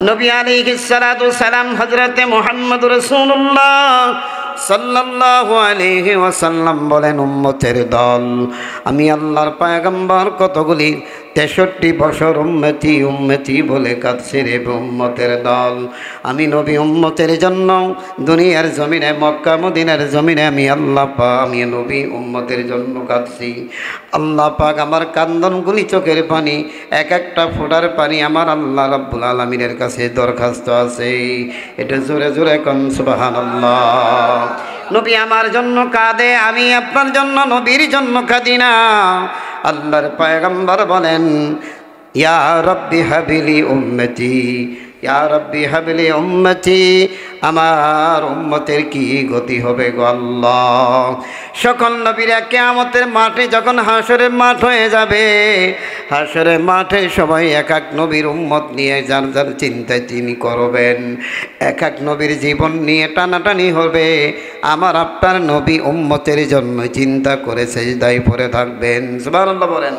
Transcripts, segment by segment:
নবী আলাইহিস সালাতু সালাম হযরতে মুহাম্মদ রাসূলুল্লাহ সাল্লাল্লাহু আলাইহি ওয়াসাল্লাম বলেন, উম্মতের দল, আমি আল্লাহর পয়গম্বর কতগুলি 63 বছর উম্মতি উম্মতি বলে কাঁদছে রে উম্মতের দল। আমি নবী উম্মতের জন্য দুনিয়ার জমিনে, মক্কা মদিনার জমিনে আমি আল্লাহ পাক, আমি নবী উম্মতের জন্য কাঁদছি। আল্লাহ পাক আমার কান্দনগুলি, চোখের পানি, এক একটা ফোঁটার পানি আমার আল্লাহ রাব্বুল আলামিনের কাছে দরখাস্ত আছে। এটা জোরে জোরে কোন সুবহানাল্লাহ। নবী আমার জন্য কাঁদে, আমি আপনার জন্য নবীর জন্য কাঁদি না। আল্লাহর পয়গম্বর বলেন, ইয়া রাব্বি হাবিলি উম্মতি, ইয়া রাব্বি হাবিলি উম্মতি, আমার উম্মতের কি গতি হবে গো আল্লাহ। সকল নবীরা কিয়ামতের মাঠে যখন হাসরের মাঠ হয়ে যাবে, হাসরের মাঠে সবাই এক এক নবীর উম্মত নিয়ে যার যার চিন্তায় তিনি করবেন, এক এক নবীর জীবন নিয়ে টানাটানি হবে। আমার আপনার নবী উম্মতের জন্য চিন্তা করে সেজদায় পড়ে থাকবেন। সুবহানাল্লাহ বলেন।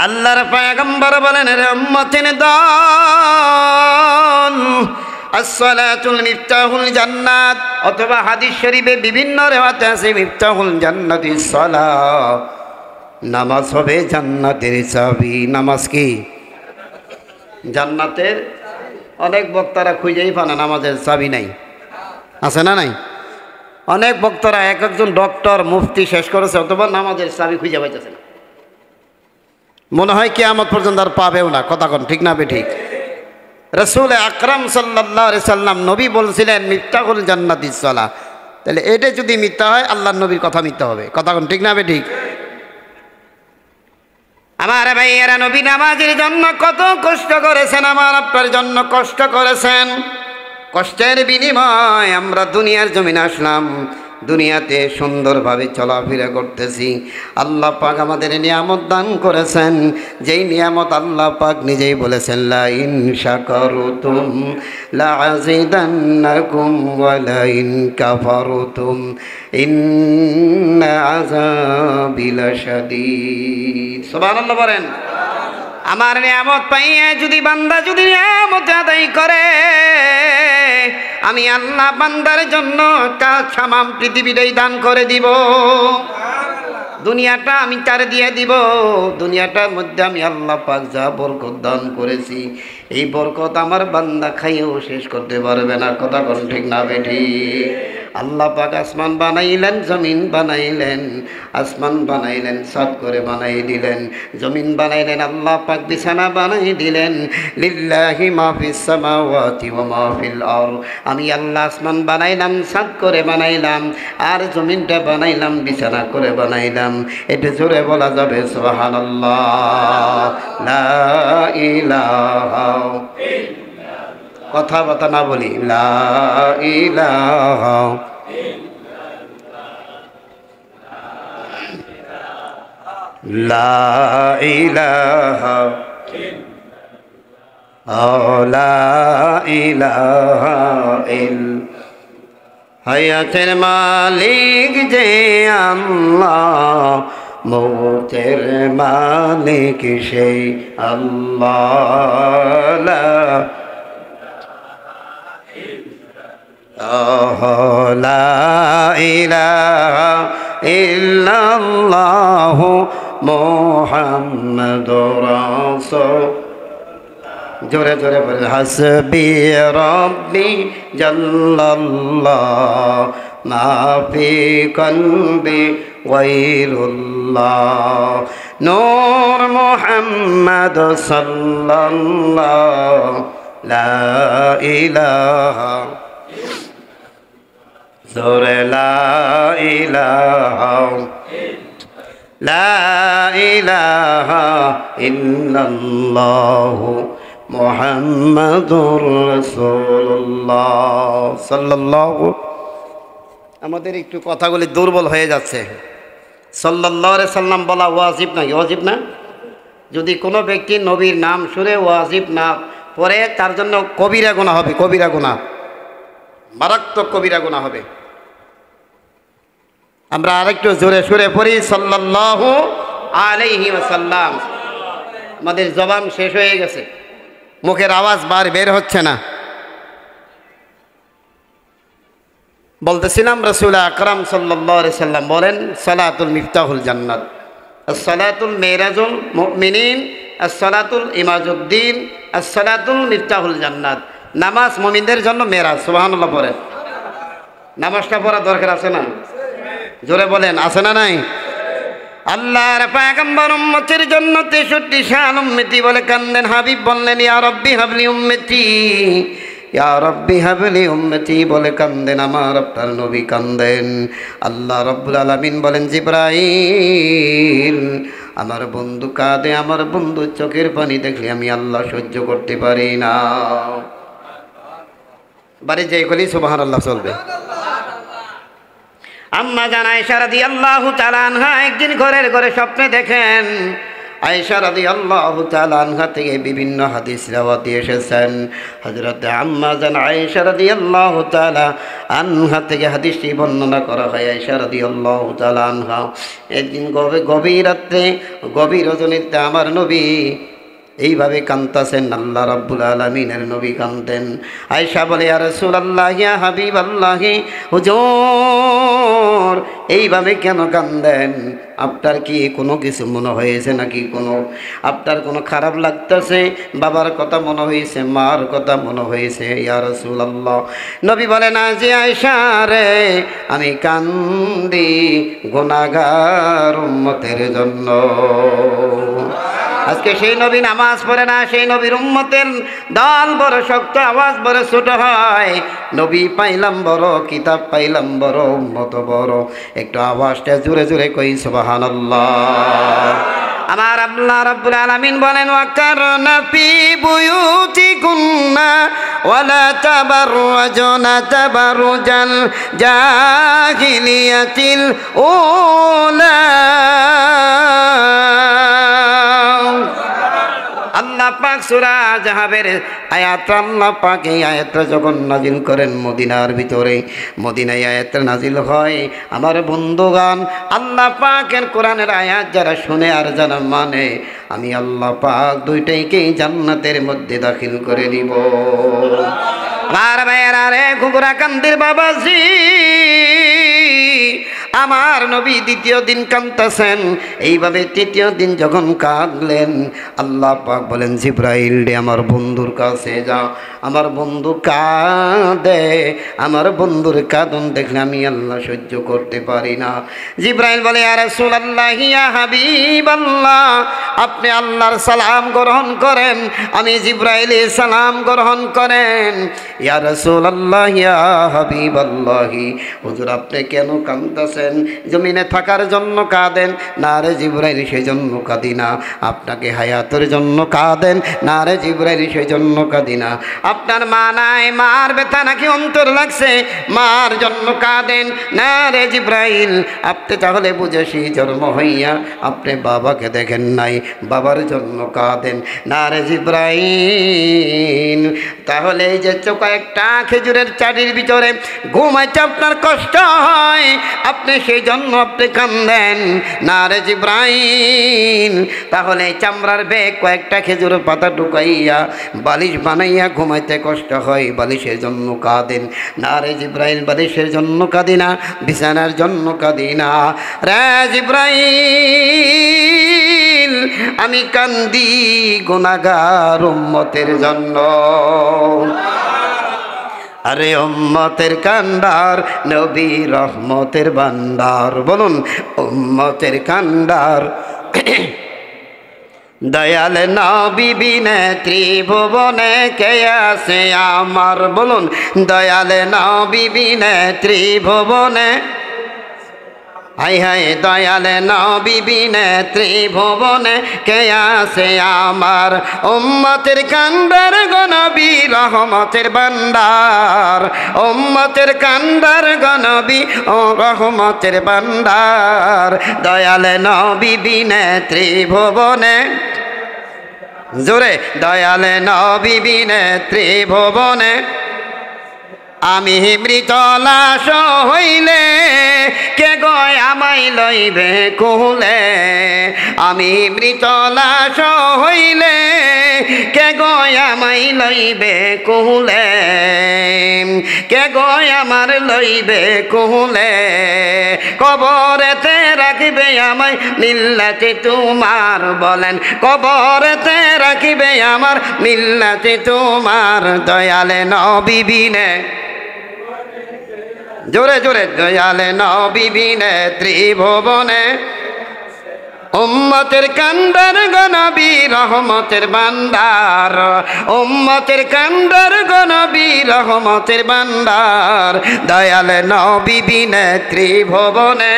আল্লাহর পয়গম্বর বলেন, রে উম্মতের দল, আসসালাতুল মিফতাহুল জান্নাত, অথবা হাদিস শরীফে বিভিন্ন রিওয়ায়াতে আছে মিফতাহুল জান্নাতিস সালাহ, নামাজ হবে জান্নাতের চাবি। নামাজ কি জান্নাতের? অনেক বক্তারা খুঁজেই পান না, নামাজের চাবি নাই, আছে না নাই? অনেক বক্তারা এক একজন ডক্টর মুফতি শেষ করেছে, অথবা নামাজের চাবি খুঁজে পাইতেছে না। মনে হয় কিয়ামত পর্যন্ত আর পাবেও না। কথা কোন ঠিক না বেঠিক? রাসূল আকরাম সাল্লাল্লাহু আলাইহি সাল্লাম নবী বলছিলেন মিফতাহুল জান্নাতিস সালাহ। তাহলে এটা যদি মিথ্যা হয়, আল্লাহর নবীর কথা মিথ্যা হবে। কথা কোন ঠিক না বেঠিক? আমার ভাইয়েরা, নবী নামাজের জন্য কত কষ্ট করেছেন, আমার আপনার জন্য কষ্ট করেছেন। কষ্টের বিনিময় আমরা দুনিয়ার জমিনে আসলাম, দুনিয়াতে সুন্দরভাবে চলাফেরা করতেছি। আল্লাহ পাক আমাদের নিয়ামত দান করেছেন, যেই নিয়ামত আল্লাহ পাক নিজেই বলেছেন, লা ইন শাকারতুম লাযিদান্নাকুম ওয়া লা ইন কাফারতুম ইন্না আযাবি লাশাদীদ। সুবহানাল্লাহ বলেন। আমার নিয়ামত পাইয়া যদি বান্দা যদি নিয়ামত আদায় করে, আমি আল্লাহ বান্দার জন্য তামাম পৃথিবীটাই দান করে দিব। দুনিয়াটা আমি তার দিয়ে দিব। দুনিয়াটার মধ্যে আমি আল্লাহ পাক যা বরকত দান করেছি, এই বরকত আমার বান্দা খাইয়েও শেষ করতে পারবে না। কথা কোন ঠিক না বেঠিক? আল্লাহ পাক আসমান বানাইলেন, জমিন বানাইলেন, আসমান বানাইলেন, সাত করে বানাই দিলেন, জমিন বানাইলেন, আল্লাহ পাক বিছানা বানাই দিলেন। লিল্লাহি মা ফিস সামাওয়াতি ওয়া মা ফিল আরদ। আমি আল্লাহ আসমান বানাইলাম, সাত করে বানাইলাম, আর জমিনটা বানাইলাম, বিছানা করে বানাইলাম। এটা জোরে বলা যাবে সুবহানাল্লাহ, লা ইলাহা ইল্লাল্লাহ। কথা বাতা না বলি, লা ইলাহা লা ইলাহা লা ইলাহা ইল্লাল্লাহ। হায়াতের মালিক যে আল্লাহ, মৌতের মালিক সেই আল্লাহ। লা ইলাহা ইল্লাল্লাহু মুহাম্মাদুর রাসূল। জোরে জোরে বলে, হাসবি রাব্বি জাল্লাল্লাহ মা ফি কলবি গায়রুল্লাহ। নূর মুহাম্মদ সাল্লাল্লাহ, লা ইলাহা জোরে লা ইলাহা লা ইলাহা ইল্লাল্লাহু মুহাম্মাদুর রাসূলুল্লাহ সাল্লাল্লাহু। আমাদের একটু কথাগুলি দুর্বল হয়ে যাচ্ছে। সাল্লাল্লাহু আলাইহি সাল্লাম বলা ওয়াজিব নাকি? ওয়াজিব না? যদি কোনো ব্যক্তি নবীর নাম শুনে ওয়াজিব না পড়ে, তার জন্য কবিরা গুনাহ হবে। কবিরা গুনাহ, মারাত্মক কবিরা গুনাহ হবে। আমরা আরেকটু জোরে সুরে পড়ি, সাল্লাল্লাহু আলাইহি ওয়াসাল্লাম। আমাদের জবান শেষ হয়ে গেছে। মুখের আওয়াজ বার বের হচ্ছে না। বলতেছিলাম রাসূল আকরাম সাল্লাল্লাহু আলাইহি সাল্লাম বলেন, সালাতুল মিফতাহুল জান্নাত, as-salatul মিরাজুল মুমিনিন, as-salatul ইমাজুদ্দিন, as-salatul মিফতাহুল জান্নাত। নামাজ মুমিনদের জন্য মেরাজ। সুবহানাল্লাহ পড়েন। নামাজটা পড়া দরকার আছে না? জোরে বলেন, আছে না নাই? আল্লাহর পয়গম্বর উম্মতের জন্য 63 সাল উম্মতি বলে কান্দেন। হাবিব বললেন, ইয়া রাব্বি হাবলি উম্মতি, ইয়া রাব্বি হাবলি উম্মতি বলে কান্দেন আমার আপনার নবী কান্দেন। আল্লাহ রাব্বুল আলামিন বলেন, জিবরাইল আমার বন্ধু কাঁদে, আমার বন্ধু চোখের পানি দেখলে আমি আল্লাহ সহ্য করতে পারি না। বাড়ি যাই কলি সুবহানাল্লাহ চলবে। আম্মা জান আয়েশা রাদিয়াল্লাহু তাআলা আনহা একদিন ঘরে স্বপ্নে দেখেন। আয়েশা রাদিয়াল্লাহু তাআলা আনহা থেকে বিভিন্ন হাদিস রাওয়াত এসেছেন। হযরত আম্মা জান আয়েশা রাদিয়াল্লাহু তাআলা আনহা থেকে হাদিসটি বর্ণনা করা হয়। আয়েশা রাদিয়াল্লাহু তাআলা আনহা একদিন গভীর রাত্রে গভীর রজনীতে আমার নবী এইভাবে কাঁদতেছেন। আল্লাহ রাব্বুল আলামিনের নবী কাঁদতেন। আয়েশা বলে, ইয়া রাসূলুল্লাহ, ইয়া হাবিবাল্লাহ, হুজুর এইভাবে কেন কাঁদেন? আপনার কি কোনো কিছু মনে হয়েছে নাকি? আপনার কোনো খারাপ লাগতেছে? বাবার কথা মনে হয়েছে? মার কথা মনে হয়েছে? ইয়া রাসূলুল্লাহ। নবী বলেন, যে আয়েশা রে, আমি কান্দি গুনাহগার উম্মতের জন্য। আজকে সেই নবী নামাজ পড়ে না, সেই নবীর উম্মতের দল বড় শক্ত, আওয়াজ বড় ছোট হয়। নবী পাইলাম বড়, কিতাব পাইলাম বড়, উম্মত বড়। একটু আওয়াজটা জোরে জোরে কই সুবহানাল্লাহ। আমার আল্লাহ রাব্বুল আলামিন বলেন, ওয়াকারনা ফি বুয়ুতিকুন্না ওয়ালা তাবাররাজনা তাবারুজাল জাহিলিয়াতিল উলা। আল্লাহ পাক সূরা জাহাবের আয়াত, আল্লাহ পাক এই আয়াতটা যখন নাজিল করেন মদিনার ভিতরে, মদিনায় আয়াতটা নাজিল হয়। আমার বন্ধুগণ, আল্লাহ পাকের কোরআনের আয়াত যারা শুনে আর যারা মানে, আমি আল্লাহ পাক দুইটাইকেই জান্নাতের মধ্যে দাখিল করে দিব। আমার ভাইয়েরা রে, ঘুঘরা কান্দির বাবাজি, আমার নবী দ্বিতীয় দিন কাঁদতেছেন। এইভাবে তৃতীয় দিন যখন কাঁদলেন, আল্লাহ পাক বলেন, জিবরাইল রে, আমার বন্ধুর কাছে যা। আমার বন্ধু কাঁদে, আমার বন্ধুর কাঁদন দেখলে আমি আল্লাহ সহ্য করতে পারি না। জিবরাইল বলে, ইয়া রাসূলুল্লাহ, ইয়া হাবিবাল্লাহ, আপনি আল্লাহর সালাম গ্রহণ করেন। আমি জিবরাইলের সালাম গ্রহণ করেন। ইয়া রাসূলুল্লাহ, ইয়া হাবিবাল্লাহ, হুজুর আপনি কেন কাঁদতেছেন? জমিনে থাকার জন্য কাঁদেন? না রে জিবরাইল, সেই জন্য কাঁদি না। আপনাকে হায়াতের জন্য কাঁদেন? না রে জিবরাইল, সেই জন্য কাঁদি না। আপনার মা নাই, মার ব্যথা নাকি অন্তর লাগছে, মার জন্য কাঁদেন? না রে জিবরাইল, আপনি তাহলে বুঝেছি জন্ম হইয়া আপনি বাবাকে দেখেন নাই, বাবার জন্য কাঁদেন? না রে জিবরাইল, তাহলে এই যে কয়েকটা খেজুরের চাটির ভিতরে ঘুমাইতে আপনার কষ্ট হয়, আপনি সেই জন্য আপনি কাঁদেন? না রে জিবরাইল, তাহলে চামড়ার ব্যাগ কয়েকটা খেজুর পাতা ঢুকাইয়া বালিশ বানাইয়া ঘুমাইতে কষ্ট হয়, বালিশের জন্য কাঁদেন? না রে জিবরাইল, বালিশের জন্য কাঁদি না, বিছানার জন্য কাঁদি না। রে জিবরাইল, আমি কান্দি গুনাহগার উম্মতের জন্য। আরে উম্মতের কান্ডার, নবী রহমতের ভান্ডার। বলুন, উম্মতের কান্ডার, দয়াল নবী বিনে ত্রিভুবনে কে আছে আমার। বলুন, দয়াল নবী বিনে ত্রিভুবনে, হাই হাই দয়াল নবী বিনে ত্রিভুবনে কে আছে আমার। উম্মতের কান্ডার গো নবী রহমতের ভান্ডার, উম্মতের কান্ডার গো নবী ও রহমতের ভান্ডার। দয়াল নবী বিনে ত্রিভুবনে, জোরে, দয়াল নবী বিনে ত্রিভুবনে, আমি মৃত লাশ হইলে কে গো আমায় লইবে কুলে আমি মৃত লাশ হইলে কে গো আমায় লইবে কুলে কে গো আমার লইবে কুলে কবরেতে রাখিবে আমায় মিল্লাতে তোমার বলেন কবরেতে রাখিবে আমার মিল্লাতে তোমার দয়ালে নবী বিনে জোরে জোরে দয়ালে নবী বিনে ত্রিভুবনে উম্মতের কান্ডার গনবী রহমতের ভান্ডার উম্মতের কান্ডার গনবী রহমতের ভান্ডার দয়ালে নবী বিনে ত্রিভুবনে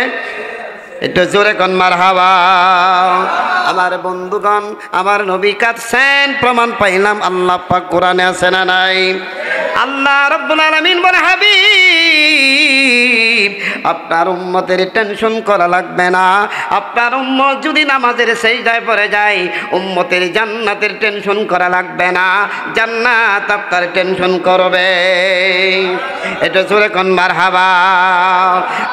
একটু জোরে কোন মারহাবা আমার বন্ধুগণ আমার নবী কাঁদছেন প্রমাণ পাইলাম আল্লাহ পাক কোরআনে আছে না নাই আল্লাহ রাব্বুল আলামিন বলে হাবিব আপনার উম্মতের টেনশন করা লাগবে না আপনার উম্মত যদি নামাজের সিজদায় পড়ে যায় উম্মতের জান্নাতের টেনশন করা লাগবে না জান্নাত আপনার টেনশন করবে এটা জোরে কোন মারহাবা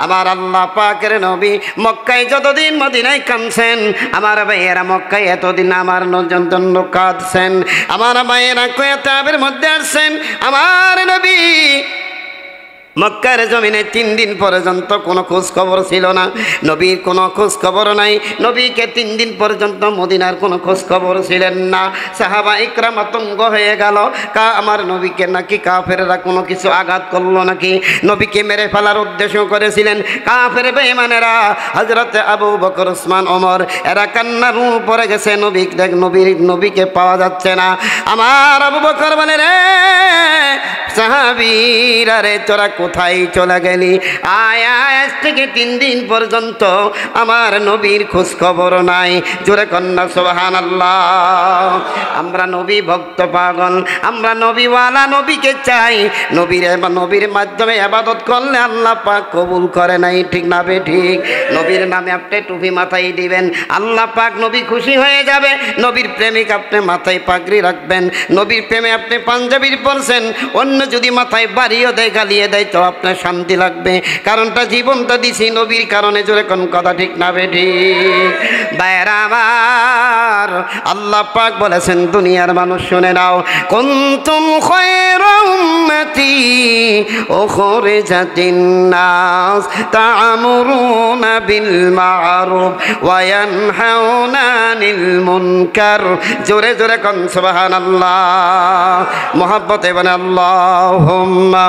আমার আল্লাহ পাকের নবী মক্কায় যতদিন মদিনায় কাঁদছেন আমার ভাইয়েরা মক্কায় এতদিন আমার জন্য কাঁদছেন আমার ভাইয়েরা কোয়াতাবের মধ্যে আসছেন আমার নবী মক্কার জমিনে 3 দিন পর্যন্ত কোনো খোঁজ খবর ছিল না নবীর কোনো খোঁজ খবর নাই নবীকে 3 দিন পর্যন্ত মদিনার কোনো খোঁজ খবর ছিলেন না সাহাবা ইকরাম আতঙ্ক হয়ে গেল আমার নবীকে নাকি কাফেররা কোনো কিছু আঘাত করলো নাকি নবীকে মেরে ফেলার উদ্দেশ্য করেছিলেন কাফের বেঈমানেরা হযরত আবু বকর ওসমান ওমর এরা কান্নার উপরে গেছে নবী দেখ নবীকে পাওয়া যাচ্ছে না আমার আবু বকর বলে রে সাহাবীরা রে তোরা কোথায় চলে গেলি আজ থেকে 3 দিন পর্যন্ত আমার নবীর খোঁজ খবর নাই জোরে কন্যা সুবহানাল্লাহ আমরা নবী ভক্ত পাগল আমরা নবীওয়ালা নবীকে চাই নবীর মাধ্যমে ইবাদত করলে আল্লাহ পাক কবুল করে নাই ঠিক না বে ঠিক নবীর নামে আপনি টুপি মাথায় দিবেন আল্লাহ পাক নবী খুশি হয়ে যাবে নবীর প্রেমিক আপনি মাথায় পাগড়ি রাখবেন নবীর প্রেমে আপনি পাঞ্জাবির পরছেন অন্য যদি মাথায় বাড়িও দেয় গালিয়ে দেয় তো আপনার শান্তি লাগবে কারণটা জীবনটা দিছি নবীর কারণে জোরে কোন কথা ঠিক না বে ঠিক ভাইরা আমার আল্লাহ পাক বলেছেন দুনিয়ার মানুষ শুনে নাও কুনতুম খায়রা উম্মতি উখরিজাতিন নাস তা'মুরুনা বিল মা'রুফ ওয়া ইয়ানহাউনা আনিল মুনকার জোরে জোরে কোন সুবহানাল্লাহ মুহাব্বতে বলে আল্লাহুম্মা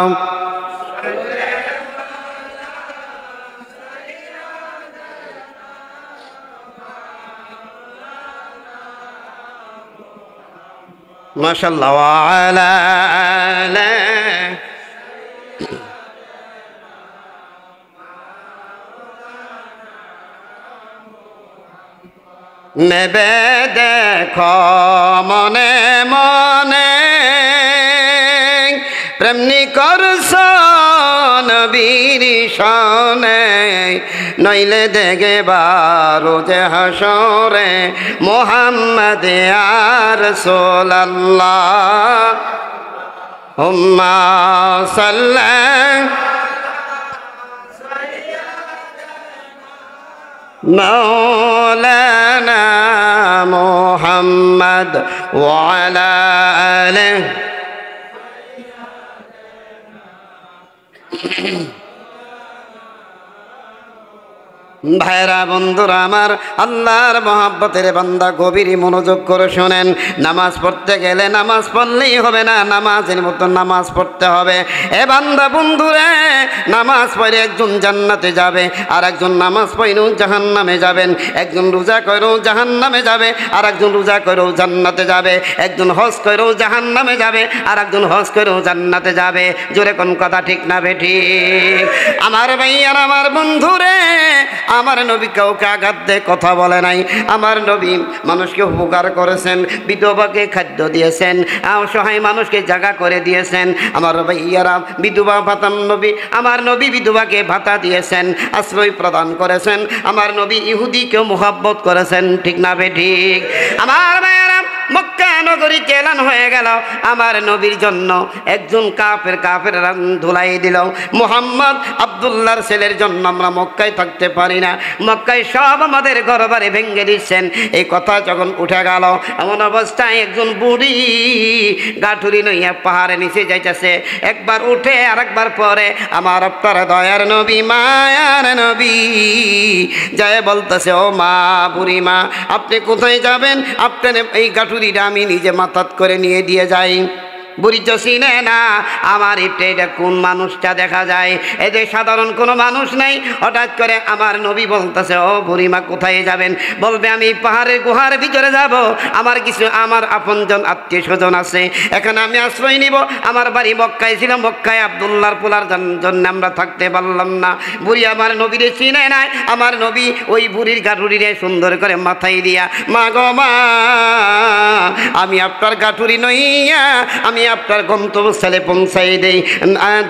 মাশাআল্লাহ ওয়া আলা নেবে দেখো মনে মনে প্রেমনি করছ নবীর শনে নইলে দেখে বারো যে হাসরে মুহাম্মদ ইয়া রাসূলুল্লাহ হুম্মা সাল্লি مولانا محمد وعلى آله ভাইরা বন্ধুরা আমার আল্লাহর মহব্বতের বান্দা গভীর মনোযোগ করে শোনেন নামাজ পড়তে গেলে নামাজ পড়লেই হবে না নামাজের মতো নামাজ পড়তে হবে এ বান্দা বন্ধুরে নামাজ পড়ে একজন জান্নাতে যাবে আর একজন নামাজ পড়েও জাহান্নামে যাবেন একজন রোজা করেও জাহান্নামে যাবে আর একজন রোজা করেও জান্নাতে যাবে একজন হজ করেও জাহান্নামে যাবে আর একজন হজ করেও জান্নাতে যাবে জোরে কোন কথা ঠিক না বে ঠিক আমার ভাইয়ার আমার বন্ধুরে আমার নবী কাউকে আঘাত দিয়ে কথা বলে নাই আমার নবী মানুষকে উপকার করেছেন বিধবাকে খাদ্য দিয়েছেন অসহায় মানুষকে জায়গা করে দিয়েছেন আমার ভাইয়ারা বিধবা ভাতাম নবী আমার নবী বিধবাকে ভাতা দিয়েছেন আশ্রয় প্রদান করেছেন আমার নবী ইহুদিকেও মুহাব্বত করেছেন ঠিক না বে ঠিক আমার ভাইয়ারা মক্কা নগরীতে এলান হয়ে গেল আমার নবীর জন্য একজন কাফের ধুলাই দিল মুহাম্মদ আব্দুল্লাহর ছেলের জন্য আমরা মক্কায় থাকতে পারি না, মক্কায় সব আমাদের ঘরবাড়ি ভেঙে দিচ্ছেন। এই কথা যখন উঠে গেল এমন অবস্থায় একজন বুড়ি গাঠুরি নইয়া পাহাড়ে নিচে যাইতেছে, একবার উঠে আর একবার পরে আমার আপনার দয়ার নবী মায়ার নবী যায় বলতেছে, ও মা বুড়ি মা আপনি কোথায় যাবেন, আপনার এই গাঠুরিটা আমি নিজে মাথাত করে নিয়ে দিয়ে যাই। বুড়ি তো চিনে না আমার এটা কোন মানুষটা দেখা যায়, এদের সাধারণ কোনো মানুষ নাই। হঠাৎ করে আমার নবী বলতেছে, ও বুড়িমা কোথায় যাবেন? বলবে আমি পাহাড়ের গুহার ভিতরে যাব, আমার কিছু আমার আপনজন আত্মীয় স্বজন আছে, এখানে আমি আশ্রয় নিব। আমার বাড়ি মক্কায় ছিল, মক্কায় আব্দুল্লাহর পোলার জন্য আমরা থাকতে পারলাম না। বুড়ি আমার নবীরে চিনে নাই, আমার নবী ওই বুড়ির গাঠুরিরে সুন্দর করে মাথায় দিয়া, মা গো মা আমি আপনার গাঠুরি নইয়া আমি আপনার গন্তব্যস্থলে পৌঁছাই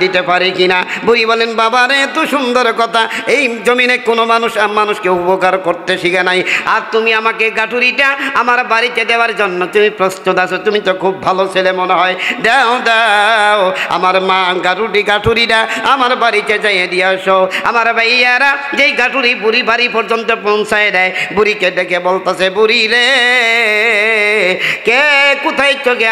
দিতে পারি কিনা? বুড়ি বলেন, বাবা রে এত সুন্দর কথা, এই জমিনে কোনো মানুষকে উপকার করতে শিখে নাই, আর তুমি আমাকে গাঠুরিটা আমার বাড়িতে দেওয়ার জন্য তুমি প্রস্তুত আছো, তুমি তো খুব ভালো ছেলে মনে হয়, দাও দাও আমার মা গাঠুরিটা আমার বাড়িতে যাইয়ে দিয়ে আসো। আমার ভাইয়ারা যেই গাঠুরি বুড়ি বাড়ি পর্যন্ত পৌঁছায় দেয়, বুড়িকে ডেকে বলতেছে, বুড়ি রে কে কোথায় চোখে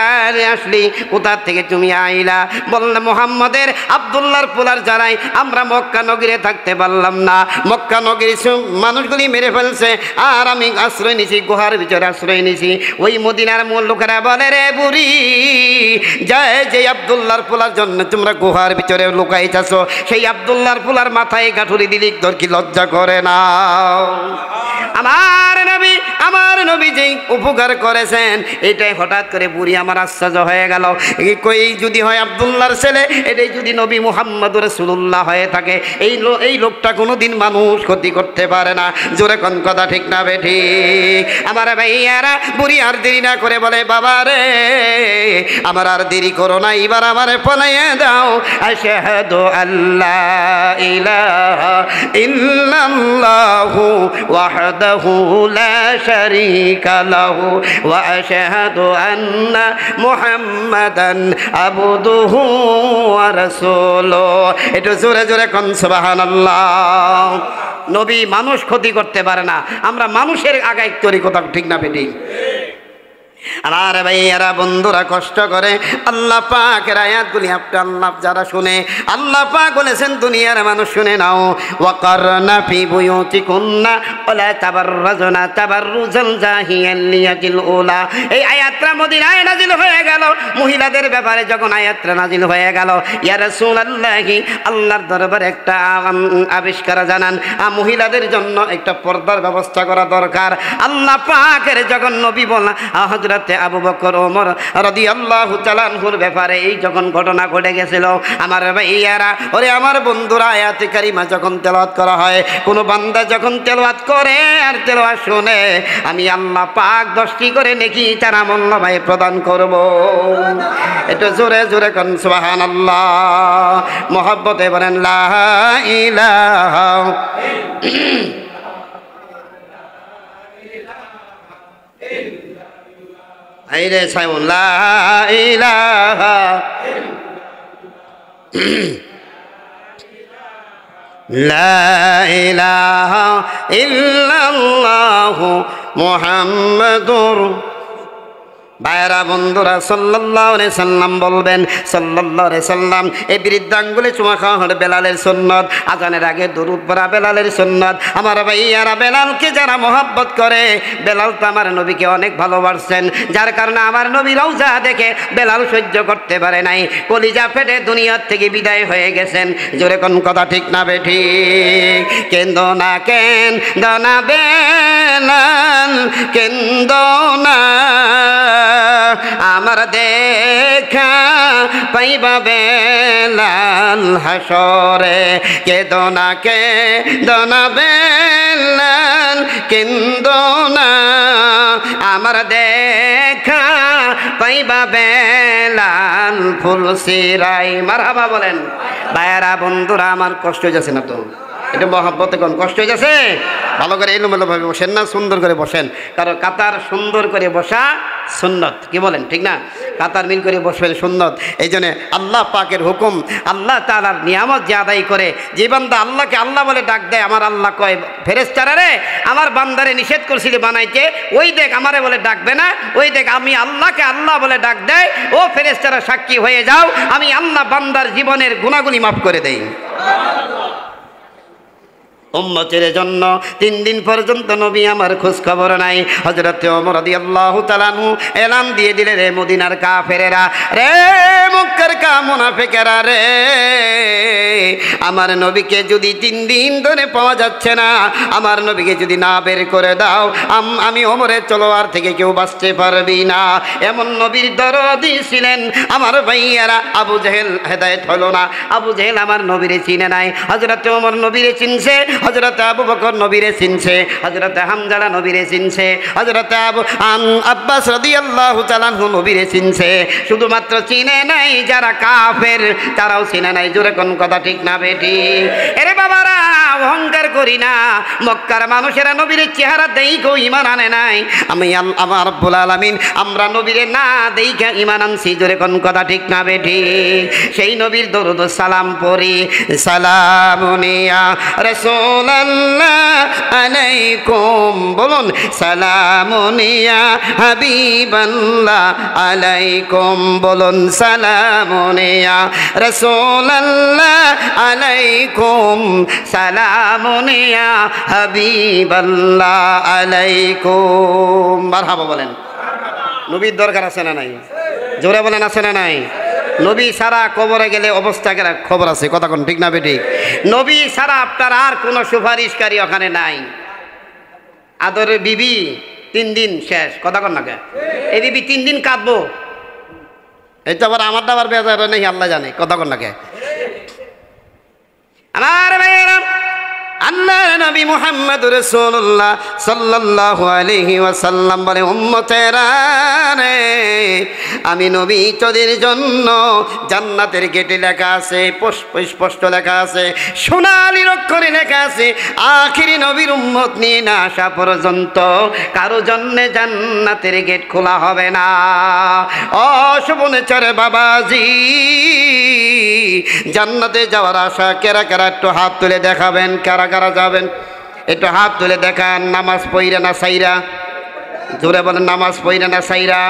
আসলি, কোথা থেকে তুমি আইলা? বললে মুহাম্মদের আব্দুল্লাহর পোলার যারাই আমরা মক্কা নগরীতে থাকতে পারলাম না, মক্কা নগরী মানুষগুলি মেরে ফেলছে, আর আমি আশ্রয় নিছি গুহার ভিতরে আশ্রয় নিছি। ওই মদিনার মূল লোকেরা বলে, রে বুড়ি যায় যে আব্দুল্লাহর পোলার জন্য তোমরা গুহার ভিতরে লুকাইতেছ, সেই আব্দুল্লাহর পোলার মাথায় গাঠুরি দিলি তোর কি লজ্জা করে না? আমার নবী যেই উপকার করেছেন এটাই হঠাৎ করে বুড়ি আমার আশ্চর্য হয়ে গেল। কই যদি হয় আব্দুল্লাহর ছেলে, এটাই যদি নবী মুহাম্মদুর রাসূলুল্লাহ হয়ে থাকে, এই লোকটা কোনোদিন মানুষ ক্ষতি করতে পারে না। জোরে কোন কথা ঠিক না বেঠিক? আমার ভাইয়ারা বুড়ি আর দেরি না করে বলে, বাবা রে আমার আর দেরি করো না, এবার আমারে পলাইয়ে দাও। আশহাদু আল্লা ইলাহা ইল্লাল্লাহু ওয়াহদাহু লা শারীকা লাহু ওয়া আশহাদু আন্না মুহাম্মাদান আবদুহু ওয়া রাসূলুহু। একটু জোরে জোরে কোন সুবহানাল্লাহ। নবী মানুষ ক্ষতি করতে পারে না, আমরা মানুষের আগায় তৈরি কথা ঠিক না বেটি? আমার ভাইয়ারা বন্ধুরা কষ্ট করে আল্লাহ পাকের আয়াতগুলি আল্লাহ যারা শুনে, আল্লাহ পাক বলেছেন দুনিয়ার মানুষ শুনে নাও, ওয়াকারনা ফি বুয়ুতিকুন্না ওয়ালা তাবাররাজনা তাবাররুজাল জাহিলিয়াতিল উলা। এই আয়াতটা মদিনায় নাজিল হয়ে গেল, মহিলাদের ব্যাপারে যখন আয়াতটা নাজিল হয়ে গেল, ইয়া রাসূলুল্লাহি আল্লাহর দরবারে একটা আবিষ্কার জানান, মহিলাদের জন্য একটা পর্দার ব্যবস্থা করা দরকার। আল্লাহ পাকের যখন নবী বলা হযরত আবু বকর ওমর রাদিয়াল্লাহু তাআলা আনহুর ব্যাপারে এই যখন ঘটনা ঘটে গেছিল, আমার ভাইয়ারা ওরে আমার বন্ধুরা, আয়াতে কারিমা যখন তেলাওয়াত করা হয়, কোনো বান্দা যখন তেলাওয়াত করে আর তেলাওয়াত শুনে, আমি আল্লাহ পাক 10টি করে নেকি তার আমল ভাই প্রদান করব। একটু জোরে জোরে কোন সুবহানাল্লাহ। মহব্বতে বলেন লা ইলাহা আইরে সাইমন লা ইলাহা লা ইলাহা ইল্লাল্লাহু মুহাম্মাদুর। ভাইরা বন্ধুরা সাল্লাল্লাহু আলাইহি সাল্লাম বলবেন, সাল্লাল্লাহু আলাইহি সাল্লাম এই বৃদ্ধাঙ্গুলে চুমা খাওয়া হলো বেলালের সুন্নাত, আজানের আগে দরুদ পড়া বেলালের সুন্নাত। আমার ভাইয়ারা বেলালকে যারা মহব্বত করে, বেলাল তো আমার নবীকে অনেক ভালোবাসছেন, যার কারণে আমার নবী রওজা দেখে বেলাল সহ্য করতে পারে নাই, কলিজা ফেটে দুনিয়ার থেকে বিদায় হয়ে গেছেন। জোরে কোন কথা ঠিক না বেঠিক? কেন্দ না বেলাল কেন্দ না, আমার দেখা পাইবা বেলাল হাসরে। কেদো না বেলাল কেন্দো না, আমার দেখা পাইবা বেলাল ফুলসিরাই। মারহাবা বলেন। ভাইয়ারা বন্ধুরা আমার কষ্ট যাচ্ছে না তো? এটা মহাব্বতে কোন কষ্ট হয়ে গেছে? ভালো করে এলোমেলোভাবে বসেন না, সুন্দর করে বসেন, কারণ কাতার সুন্দর করে বসা সুন্নত, কি বলেন ঠিক না? কাতার মিল করে বসবেন সুন্নত। এই জন্য আল্লাহ পাকের হুকুম, আল্লাহ তাআলার নিয়ামত যে আদায় করে, যে বান্দা আল্লাহকে আল্লাহ বলে ডাক দেয়, আমার আল্লাহ কয় ফেরেশতারা রে, আমার বান্দারে নিষেধ করছিলি বানাইতে, ওই দেখ আমারে বলে ডাকবে না, ওই দেখ আমি আল্লাহকে আল্লাহ বলে ডাক দেয়, ও ফেরেশতারা সাক্ষী হয়ে যাও, আমি আল্লাহ বান্দার জীবনের গুনাহগুলি মাফ করে দেই। উম্মতের জন্য 3 দিন পর্যন্ত নবী আমার খোঁজ খবর নাই। হযরত ওমর রাদিয়াল্লাহু তাআলা আনহু এলান দিয়ে দিলেন, রে মদিনার কাফেরেরা, রে মক্কার মুনাফিকেরা রে, আমার নবীকে যদি 3 দিন ধরে পাওয়া যাচ্ছে না, আমার নবীকে যদি না বের করে দাও, আমি ওমরের তলোয়ার থেকে কেউ বাঁচতে পারবি না। এমন নবীর দরদি ছিলেন আমার ভাইয়ারা। আবু জেহেল হেদায়েত হলো না, আবু জেহেল আমার নবীরে চিনে নাই, হযরত ওমর নবীরে চিনছে, হযরত আবু বকর নবীরে চিনছে, হযরত হামজা নবীরে চিনছে, হযরত আব্বাস রাদিয়াল্লাহু তাআলা আনহু নবীরে চিনছে। শুধুমাত্র চিনে নাই যারা কাফের, তারাও চিনে নাই। জোরে কোন কথা ঠিক না বেটি? এরে বাবারা, অহংকার করি না, মক্কার মানুষেরা নবীর চেহারা দেখেও ঈমান আনে নাই। আমি আমার রব্বুল আলামিন আমরা নবীরে না দেখে ঈমান আনছি। জোরে কোন কথা ঠিক না বেটি? সেই নবীর দরুদ সালাম পড়ি। সালামুন ইয়া রাসূলুল্লাহ আলাইকুম, বলুন সালামুন ইয়া হাবিবাল্লাহ আলাইকুম, বলুন সালামুন ইয়া রাসূলুল্লাহ আলাইকুম, সালামুন ইয়া হাবিবাল্লাহ আলাইকুম। মারহাবা বলেন। নবীর দরকার আছে না নাই? জোরে বলেন আছে না নাই? নবী ছাড়া কবরে গেলে অবস্থা খবর আছে, কথা কোন ঠিক না বেঠিক? নবী ছাড়া আপনার আর কোনো সুপারিশকারী ওখানে নাই। আদরের বিবি 3 দিন শেষ, কথা কন না কে? এই বিবি 3 দিন কাঁদবো, এটা আবার আমার দাবার বেজার নেই, আল্লাহ জানে, কথা কন না কে? আমার ভাইয়েরা, আল্লাহর নবী মুহাম্মদুর রাসূলুল্লাহ সাল্লাল্লাহু আলাইহি ওয়াসাল্লাম বলে, উম্মতেরা রে, আমি নবী তোদের জন্য জান্নাতের গেটে লেখা আছে, স্পষ্ট লেখা আছে, সোনালী অক্ষরে লেখা আছে, আখিরি নবীর উম্মত নিয়ে না আসা পর্যন্ত কারো জন্য জান্নাতের গেট খোলা হবে না। ও শুভনেচর বাবাজি, জান্নাতে যাওয়ার আশা কারা কারা একটু হাত তুলে দেখাবেন? কারা কারা যাবেন একটু হাত তুলে দেখান। নামাজ পড়িরা না সাইরা? জোরে বলেন, নামাজ পড়িরা না সাইরা?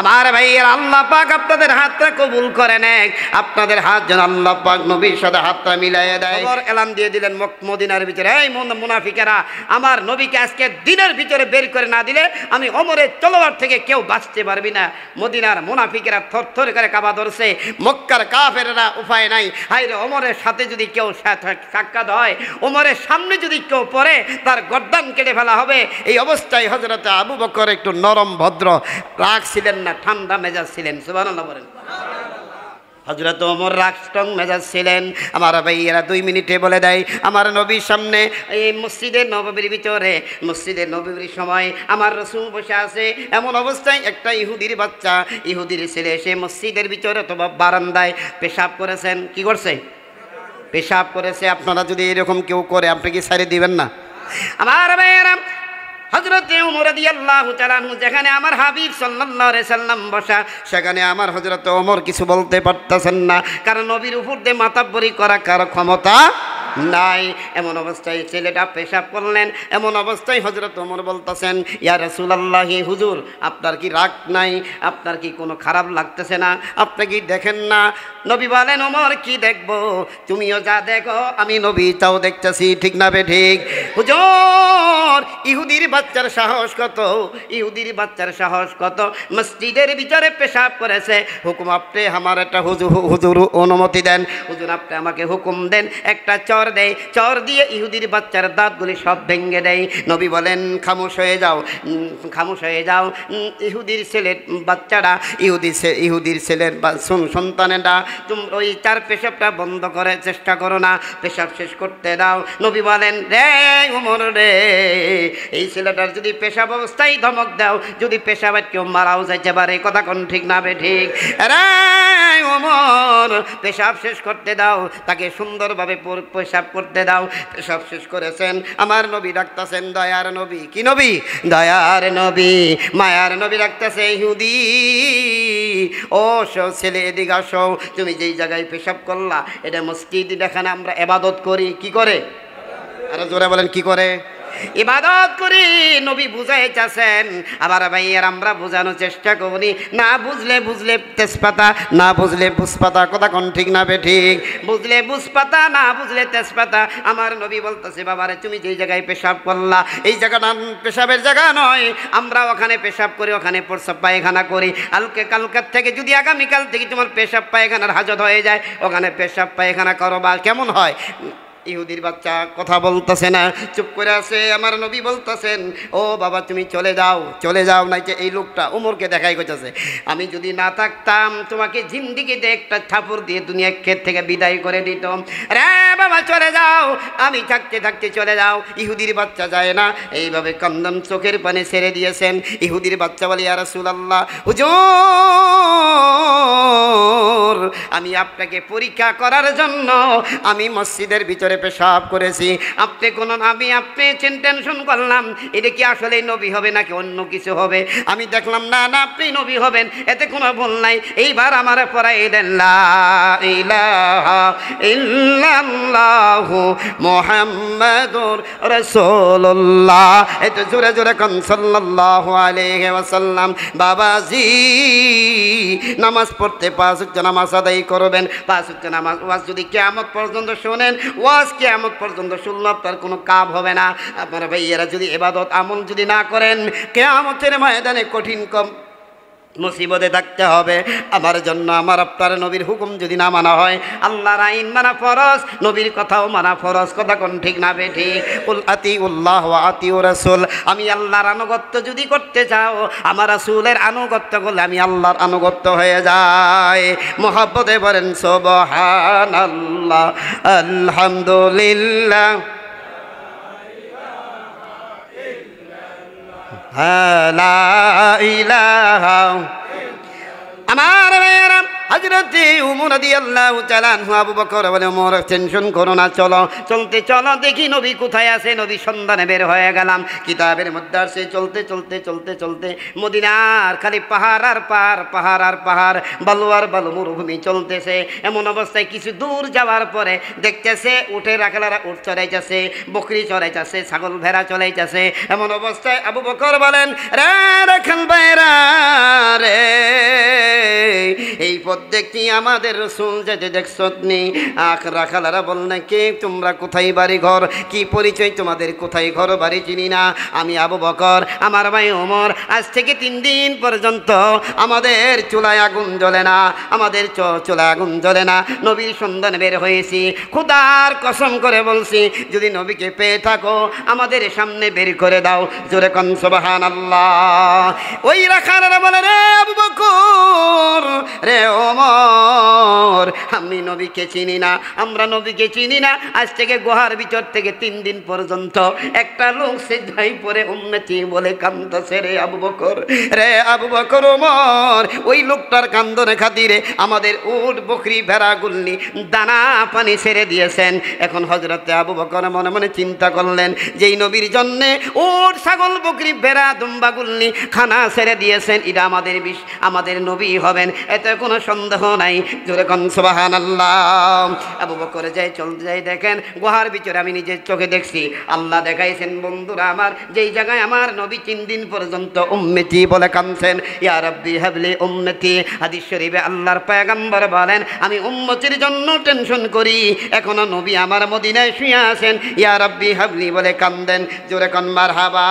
আমার ভাইয়ের, আল্লাহ পাক আপনাদের হাতটা কবুল করে নেক, আপনাদের হাত যেন আল্লাহ পাক নবীর সাথে হাতটা মিলাইয়া দেয়। এলান দিয়ে দিলেন মদিনার ভিতরে, এই মুনাফিকেরা, আমার নবীকে আজকে দিনের ভিতরে বের করে না দিলে আমি ওমরের তলোয়ার থেকে কেউ বাঁচতে পারবি না। মদিনার মুনাফিকেরা থরথর করে কাবা ধরছে, মক্কার কাফেরেরা উপায় নাই। হায়রে, ওমরের সাথে যদি কেউ সাক্ষাৎ হয়, ওমরের সামনে যদি কেউ পড়ে, তার গর্দান কেটে ফেলা হবে। এই অবস্থায় হযরত আবু বকর একটু নরম ভদ্র, রাগ ছিলেন না, ঠান্ডা মেজাজ ছিলেন। সুবহানাল্লাহ বলেন। হযরত ওমর রাগস্টং মেজাজ ছিলেন। আমার ভাইয়েরা 2 মিনিটে বলে দেয়, আমার নবীর সামনে এই মসজিদে নববীর ভিতরে, মসজিদে নববীর সময় আমার রাসূল বসে আছে। এমন অবস্থায় একটা ইহুদির বাচ্চা, ইহুদির ছেলে এসে মসজিদের ভিতরে অথবা বারান্দায় পেশাব করেছেন। কি করছে? পেশাব করেছে। আপনারা যদি এরকম কেউ করে, আপনি কি ছেড়ে দিবেন না? আমার ভাইয়েরা, হযরত ওমর রাদিয়াল্লাহু তাআলা আনহু যেখানে আমার হাবিব সাল্লাল্লাহু আলাইহি সাল্লাম বসা, সেখানে আমার হযরত ওমর কিছু বলতে পারতেছেন না, কারণ নবীর উপর দিয়ে মাতাব্বরি করা কারো ক্ষমতা নাই। এমন অবস্থায় ছেলেটা পেশাব করলেন। এমন অবস্থায় হযরত ওমর বলতেছেন, ইয়া রাসূলুল্লাহ, হুজুর আপনার কি রাগ নাই? আপনার কি কোনো খারাপ লাগতেছে না? আপনি কি দেখেন না? নবী বলেন, ওমর কি দেখব? তুমিও যা দেখো, আমি নবী তাও দেখতেছি, ঠিক না বে ঠিক? হুজুর, ইহুদির বাচ্চার সাহস কত! ইহুদির বাচ্চার সাহস কত! মসজিদের ভিতরে পেশাব করেছে। হুকুম আপনি আমার একটা হুজুর অনুমতি দেন। হুজুর আপনি আমাকে হুকুম দেন, একটা চর দেয়, চর দিয়ে ইহুদির বাচ্চার দাঁতগুলি সব ভেঙে দেয়। নবী বলেন, খামোশ হয়ে যাও, খামোশ হয়ে যাও। ইহুদির ছেলের বাচ্চারা, ইহুদির ছেলের সন্তানেরা, তুমি ওই তার পেশাবটা বন্ধ করে চেষ্টা করো না, পেশাব শেষ করতে দাও। নবী বলেন, রে ওমর রে, এই ছেলেটার যদি পেশাব অবস্থায় ধমক দাও, যদি পেশাবের কেউ মারাও যাইতে পারে, কথা কোন ঠিক না বে ঠিক? রে ওমর, ওমর পেশাব শেষ করতে দাও, তাকে সুন্দরভাবে পেশাব করতে দাও। পেশাব শেষ করেছেন, আমার নবী ডাকতেছেন দয়ার নবী। কি নবী? দয়ার নবী, মায়ার নবী ডাকতেছে ইহুদি, ও ছেলে এদিকে আসো, তুমি যেই জায়গায় পেশাব করলা এটা মসজিদ, এখানে আমরা ইবাদত করি। কি করে? আরো জোরে বলেন, কি করে? ইবাদত করি। নবী বুঝাইতেছেন। আবার ভাইয়ার আমরা বোঝানোর চেষ্টা করি, না বুঝলে বুঝলে তেজপাতা, না বুঝলে বুঝপাতা। কথা কোন ঠিক না বে ঠিক? বুঝলে বুঝপাতা, না বুঝলে তেজপাতা। আমার নবী বলতেছে বাবারে তুমি যেই জায়গায় পেশাব করলা এই জায়গাটা পেশাবের জায়গা নয়, আমরা ওখানে পেশাব করি, ওখানে প্রস্রাব পায়খানা করি। কালকার থেকে যদি আগামীকাল থেকে তোমার পেশাব পায়খানার হাজত হয়ে যায়, ওখানে পেশাব পায়খানা করো, বা কেমন হয়? ইহুদির বাচ্চা কথা বলতেছে না, চুপ করে আছে। আমার নবী বলতেছেন ও বাবা তুমি চলে যাও, চলে যাও। নাই যে এই লোকটা ওমরকে দেখাই করতেছে, আমি যদি না থাকতাম তোমাকে জিন্দিগিতে একটা থাপড় দিয়ে দুনিয়ার ক্ষেত থেকে বিদায় করে দিতাম। রে বাবা চলে যাও, আমি থাকতে থাকতে চলে যাও। ইহুদির বাচ্চা যায় না, এইভাবে কান্দন চোখের পানে ছেড়ে দিয়েছেন। ইহুদির বাচ্চা বলে ইয়া রাসূলুল্লাহ, হুজুর আমি আপনাকে পরীক্ষা করার জন্য আমি মসজিদের ভিতরে পেশাব করেছি, আপনি কোনো আমি আপনি টেনশন করলাম এটা কি আসলে নবী হবে নাকি অন্য কিছু হবে। আমি দেখলাম না না আপনি নবী হবেন, এতে কোনো ভুল নাই। এইবার আমার পড়াই দেন লা ইলাহা ইল্লাল্লাহু মুহাম্মাদুর রাসূলুল্লাহ। এত জোরে জোরে কোন সাল্লাল্লাহু আলাইহি ওয়াসাল্লাম। বাবাজি নামাজ পড়তে 5 ওয়াক্ত নামাজ আদায় করবেন। 5 ওয়াক্ত নামাজ ওয়াজ যদি কিয়ামত পর্যন্ত শোনেন, ওয়াজ কিয়ামত পর্যন্ত শুনলে আপনার কোনো কাজ হবে না। আপনারা ভাইয়েরা যদি ইবাদত আমল যদি না করেন, কিয়ামতের ময়দানে কঠিন মুসিবতে থাকতে হবে। আমার জন্য আমার আপনার নবীর হুকুম যদি না মানা হয়, আল্লাহর আইন মানা ফরজ, নবীর কথাও মানা ফরজ। কথা কোন ঠিক না বেঠি? কুল আতিউল্লাহ ওয়া আতিউর রাসূল। আমি আল্লাহর আনুগত্য যদি করতে চাও, আমার রাসূলের আনুগত্য করলে আমি আল্লাহর আনুগত্য হয়ে যাই। মুহাব্বতে বলেন সুবহানাল্লাহ, আলহামদুলিল্লাহ, লা ইলাহা। আমার ভাইয়েরা হযরত ওমর রাদিয়াল্লাহু তাআলা আনহু আবু বকর বলে ওমর টেনশন করো না, চলো চলতে চলো দেখি নবী কোথায় আছে। নবী সন্ধানে বের হয়ে গেলাম। কিতাবের মধ্যে আছে চলতে চলতে চলতে চলতে মদিনার খালি পাহাড় আর পাহাড়, পাহাড় আর পাহাড়, বালু আর বালু, মরুভূমি চলতেছে। এমন অবস্থায় কিছু দূর যাওয়ার পরে দেখতেছে উঠে রাখালারা উঠ চড়াইতেছে, বকরি চড়াইতেছে, ছাগল ভেড়া চড়াইতেছে। এমন অবস্থায় আবু বকর বলেন রে রাখাল ভাইরা রে, এই পথ দেখি আমাদের রাসূল যেতে দেখছনি। রাখালারা বললেন কে তোমরা, কোথায় বাড়ি ঘর, কি পরিচয় তোমাদের, কোথায় ঘর বাড়ি চিনি না। আমি আবু বকর, আমার ভাই ওমর, আজ থেকে 3 দিন পর্যন্ত আমাদের চুলায় আগুন জ্বলে না, আমাদের চুলায় আগুন জ্বলে না। নবীর সন্ধান বের হয়েছি। খোদার কসম করে বলছি যদি নবীকে পেয়ে থাকো আমাদের সামনে বের করে দাও। জোরে কোন সুবহানাল্লাহ। ওই রাখালারা বলে রে আবু বকর রে ওমর, আমি নবীকে চিনি না, আমরা নবীকে চিনি না। আজ থেকে গুহার ভিতর থেকে 3 দিন পর্যন্ত একটা লোক সিজদায় পড়ে উম্মতি বলে কাঁদতেছে রে আবু বকর। রে আবু বকর ওমর, ওই লোকটার কান্দনে খাতিরে আমাদের উট বকরি ভেড়াগুলি দানা পানি ছেড়ে দিয়েছেন। এখন হযরতে আবু বকর মনে মনে চিন্তা করলেন যেই নবীর জন্যে উট ছাগল বকরি ভেড়া দুম্বাগুলি খানা ছেড়ে দিয়েছেন, এটা আমাদের নবী হবেন, এতে কোনো সন্দেহ নাই। জোরে কোন সুবহানাল্লাহ। আবু বকর যাই চলতে যাই দেখেন গুহার ভিতরে আমি নিজের চোখে দেখছি আল্লাহ দেখাইছেন বন্ধুরা আমার, যেই জায়গায় আমার নবী 3 দিন পর্যন্ত উম্মতি বলে কাঁদছেন। ইয়া রাব্বি হাবলি উম্মতি। হাদিস শরীফে আল্লাহর পয়গম্বর বলেন আমি উম্মতির জন্য টেনশন করি, এখনো নবী আমার মদিনায় শুয়ে আছেন, ইয়া রাব্বি হাবলি বলে কান্দেন। জোরে কোন মারহাবা।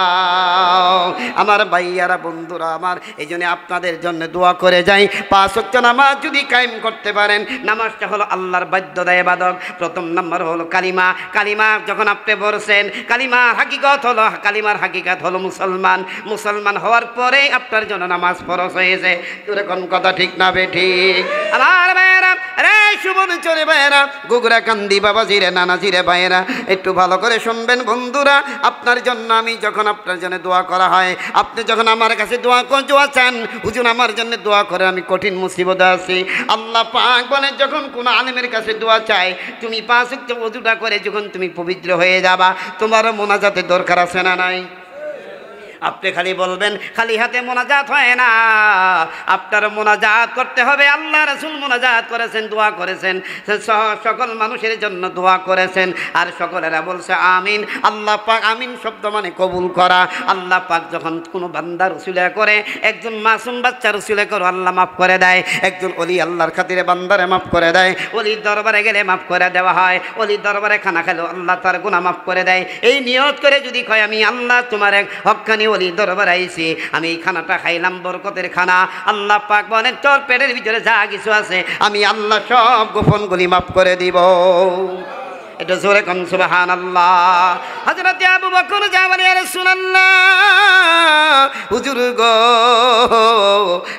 আমার ভাইয়ারা বন্ধুরা আমার, এই জন্য আপনাদের জন্য দোয়া করে যাই 5 ওয়াক্ত নামাজ যদি কায়েম করতে পারেন। নামাজটা হলো আল্লাহর বাধ্যতা ইবাদত। প্রথম নাম্বার হলো কালিমা। কালিমা যখন আপনি পড়ছেন, কালিমার হাকিকত হলো মুসলমান। মুসলমান হওয়ার পরে আপনার জন্য নামাজ ফরজ হয়েছে। এরকম কথা ঠিক না বেঠিক? আমার ভাইয়েরা রে সুবন চলে ভাইয়েরা, গুগরা কান্দি বাবাজিরে, নানাজিরে ভাইয়েরা, একটু ভালো করে শুনবেন বন্ধুরা। আপনার জন্য আমি যখন আপনার জন্য দোয়া করা হয়, আপনি যখন আমার কাছে দোয়া চান, হুজুর আমার জন্য দোয়া করে আমি কঠিন মুসিবতে আছি, আল্লাহ পাক বলে যখন কোন আলেমের কাছে দোয়া চাই, তুমি 5 ওয়াক্ত ওযুটা করে যখন তুমি পবিত্র হয়ে যাবা, তোমার মোনাজাতের দরকার আছে না নাই? আপনি খালি বলবেন খালি হাতে মোনাজাত হয় না, আপনার মোনাজাত করতে হবে। আল্লাহ রাসূল মোনাজাত করেছেন, দোয়া করেছেন, সকল মানুষের জন্য দোয়া করেছেন, আর সকলেরা বলছে আমিন। আল্লাহ পাক আমিন শব্দ মানে কবুল করা। আল্লাহ পাক যখন কোনো বান্দা রসুলে করে, একজন মাসুম বাচ্চা রসুলে করে, আল্লাহ মাফ করে দেয়। একজন ওলি আল্লাহর খাতিরে বান্দারে মাফ করে দেয়। ওলির দরবারে গেলে মাফ করে দেওয়া হয়। ওলির দরবারে খানা খেলেও আল্লাহ তার গুনাহ মাফ করে দেয়। এই নিয়ত করে যদি কয় আমি আল্লাহ তোমার এক হক্কানি ওলি দরবার আইছি, আমি এই খানাটা খাইলাম বরকতের খানা, আল্লাহ পাক বলেন তোর পেটের ভিতরে যা কিছু আছে আমি আল্লাহ সব গোপনগুলি মাফ করে দিব। এটা জোরে কোন সুবহানাল্লাহ। হযরত আবু বকর জামানে ইয়া রাসূলুল্লাহ, হুজুর গো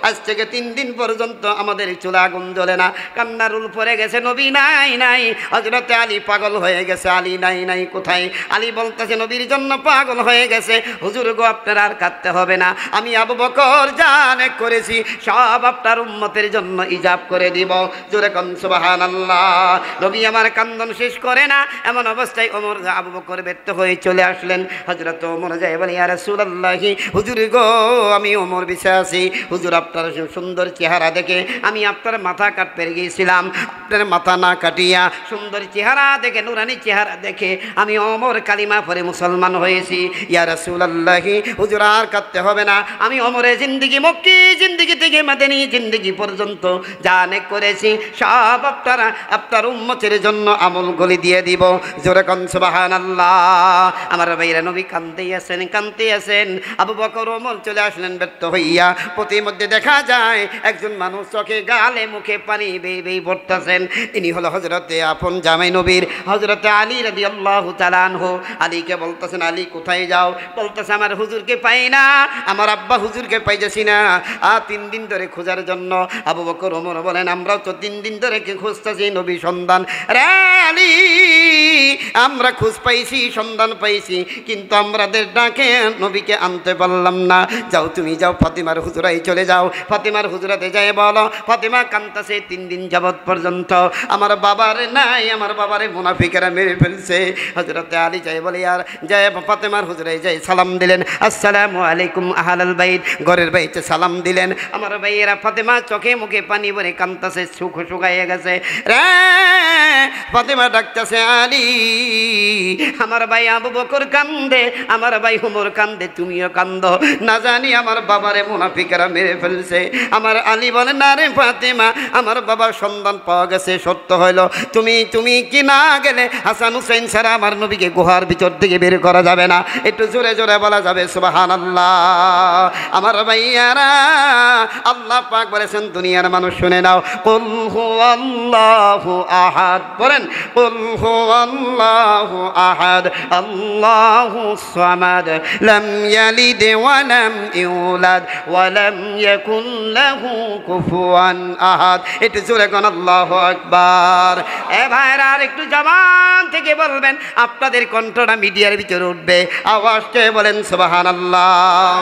আজ থেকে 3 দিন পর্যন্ত আমাদের চুলা আগুন জ্বলে না, কান্নার রুল পড়ে গেছে, নবী নাই নাই। হযরত আলী পাগল হয়ে গেছে, আলী নাই নাই কোথায়? আলী বলতেছে নবীর জন্য পাগল হয়ে গেছে। হুজুর গো আপনার আর কাঁদতে হবে না, আমি আবু বকর জানে করেছি, সব আপনার উম্মতের জন্য ইজাব করে দিব। জোরে কোন সুবহানাল্লাহ। নবী আমার কান্দন শেষ করে না, এমন অবস্থায় ওমর আবু বকর ব্যর্থ হয়ে চলে আসলেন। হযরত ওমর যায় বলে ইয়া রাসূলুল্লাহ, হুজুর গো আমি ওমর বিষয় আছি, হুজুর আপনার সুন্দর চেহারা দেখে আমি আপনার মাথা কাটতে গিয়েছিলাম, আপনার মাথা না কাটিয়া সুন্দর চেহারা দেখে, নুরানি চেহারা দেখে আমি ওমর কালিমা পড়ে মুসলমান হয়েছি। ইয়া রাসূলুল্লাহ, হুজুর আর কাটতে হবে না, আমি ওমরের জিন্দেগি, মক্কি জিন্দেগি থেকে মাদানী জিন্দেগি পর্যন্ত যা নেক করেছি সব আপনার উম্মতের জন্য আমলগুলি দিয়ে দিব। জোরে কোন সুবহানাল্লাহ। আমার ভাইরা নবী কাঁদতে আছেন। আবু বকর ওমর চলে আসলেন ব্যর্থ হইয়া। প্রতিমধ্যে দেখা যায় একজন মানুষ চোখে গালে মুখে পানি বেয়ে পড়তেছেন। তিনি হলো হযরতে আপন জামাই নবীর হযরতে আলী রাদিয়াল্লাহু তাআলা আনহু। আলীকে বলতেছেন আলী কোথায় যাও? বলতেছে আমার হুজুরকে পাই না, আমার আব্বা হুজুরকে পাইতেছি না, 3 দিন ধরে খোঁজার জন্য। আবু বকর ওমর বলেন আমরাও তো 3 দিন ধরে খুঁজতেছি নবী সন্ধান। রে আলী, আমরা খোঁজ পাইছি, সন্ধান পাইছি, কিন্তু আমাদের ডাকে নবীকে আনতে পারলাম না। যাও তুমি যাও, ফাতিমার হুজুরাই চলে যাও, ফাতিমার হুজুরাতে যাই বলো ফাতিমা কাঁদতেছে 3 দিন যাবত পর্যন্ত আমার বাবারে নাই, আমার বাবারে মুনাফিকেরা মেরে ফেলছে। হযরতে আলী যাই বলে আর যাই ফাতিমার হুজুরাই যাই সালাম দিলেন, আসসালামু আলাইকুম আহলাল বাইত, ঘরের বাইতে সালাম দিলেন। আমার ভাইয়েরা ফাতিমা চোখে মুখে পানি ভরে কাঁদতেছে, শুকাইয়ে গেছে। রে ফাতিমা ডাকতেছে আলী, আমার ভাই আবু বকর কান্দে, আমার ভাই ওমর কান্দে, তুমিও কান্দো, না জানি আমার বাবারে মুনাফিকেরা মেরে ফেলছে। আমার আলী বলে না রে ফাতিমা, আমার বাবার সন্ধান পাওয়া গেছে, সত্য হইল। তুমি কি না গেলে হাসান হুসাইন ছাড়া আমার নবীকে গুহার ভিতর থেকে বের করা যাবে না। একটু জোরে জোরে বলা যাবে সুবহানাল্লাহ। আমার ভাইয়ারা, আল্লাহ পাক বলেছেন দুনিয়ার মানুষ শুনে নাও, কুল হুয়াল্লাহু আহাদ, বলেন কুল হুয়াল্লাহু আহাদ আল্লাহুস সামাদ লাম ইয়ালিদ ওয়া লাম ইউলাদ ওয়া লাম ইয়াকুল লাহু কুফুয়ান আহাদ। একটু জোরে কোন আল্লাহু আকবার। এ ভাইরা আর একটু জবান থেকে বলবেন, আপনাদের কণ্ঠটা মিডিয়ার ভিতরে উঠবে, আওয়াজকে বলেন সুবহানাল্লাহ।